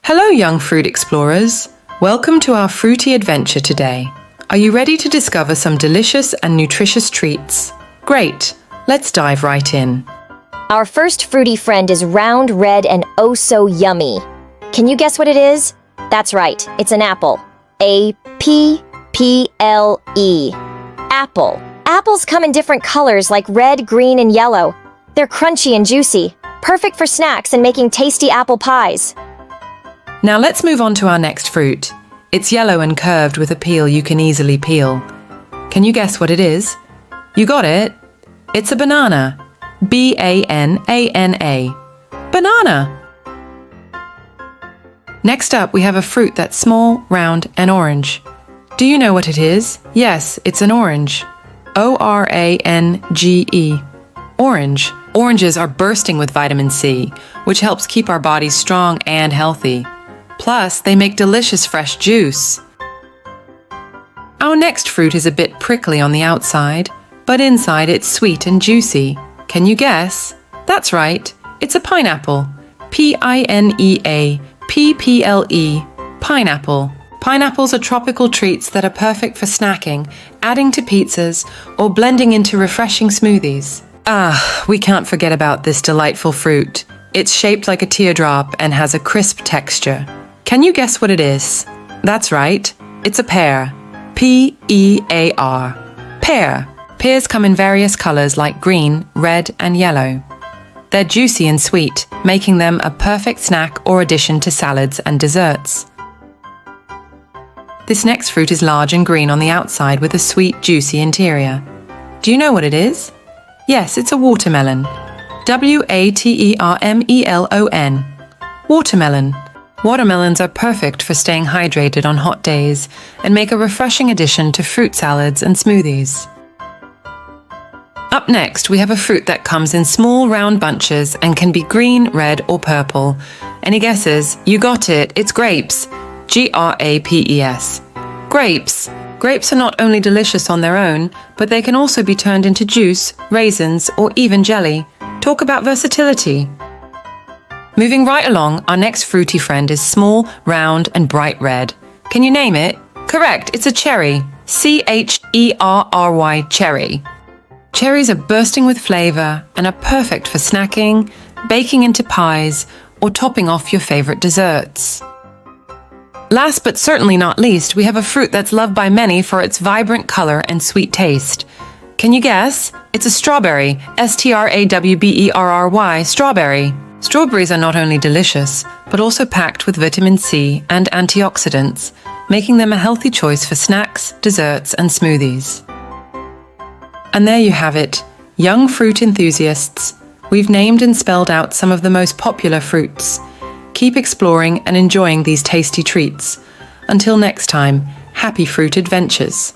Hello, young fruit explorers. Welcome to our fruity adventure today. Are you ready to discover some delicious and nutritious treats? Great, let's dive right in. Our first fruity friend is round, red, and oh so yummy. Can you guess what it is? That's right, it's an apple. A-P-P-L-E. Apple. Apples come in different colors like red, green, and yellow. They're crunchy and juicy, perfect for snacks and making tasty apple pies. Now let's move on to our next fruit. It's yellow and curved with a peel you can easily peel. Can you guess what it is? You got it. It's a banana. B-A-N-A-N-A. Banana! Next up, we have a fruit that's small, round, and orange. Do you know what it is? Yes, it's an orange. O-R-A-N-G-E. Orange. Oranges are bursting with vitamin C, which helps keep our bodies strong and healthy. Plus, they make delicious fresh juice. Our next fruit is a bit prickly on the outside, but inside it's sweet and juicy. Can you guess? That's right, it's a pineapple. P-I-N-E-A-P-P-L-E. Pineapple. Pineapples are tropical treats that are perfect for snacking, adding to pizzas, or blending into refreshing smoothies. We can't forget about this delightful fruit. It's shaped like a teardrop and has a crisp texture. Can you guess what it is? That's right, it's a pear. P-E-A-R. Pear. Pears come in various colors like green, red, and yellow. They're juicy and sweet, making them a perfect snack or addition to salads and desserts. This next fruit is large and green on the outside with a sweet, juicy interior. Do you know what it is? Yes, it's a watermelon. W-A-T-E-R-M-E-L-O-N. Watermelon. Watermelons are perfect for staying hydrated on hot days and make a refreshing addition to fruit salads and smoothies. Up next, we have a fruit that comes in small, round bunches and can be green, red, or purple. Any guesses? You got it, it's grapes. G-R-A-P-E-S. Grapes. Grapes are not only delicious on their own, but they can also be turned into juice, raisins, or even jelly. Talk about versatility. Moving right along, our next fruity friend is small, round, and bright red. Can you name it? Correct, it's a cherry. C-H-E-R-R-Y, cherry. Cherries are bursting with flavor and are perfect for snacking, baking into pies, or topping off your favorite desserts. Last but certainly not least, we have a fruit that's loved by many for its vibrant color and sweet taste. Can you guess? It's a strawberry. S-T-R-A-W-B-E-R-R-Y, strawberry. Strawberries are not only delicious, but also packed with vitamin C and antioxidants, making them a healthy choice for snacks, desserts, and smoothies. And there you have it, young fruit enthusiasts. We've named and spelled out some of the most popular fruits. Keep exploring and enjoying these tasty treats. Until next time, happy fruit adventures.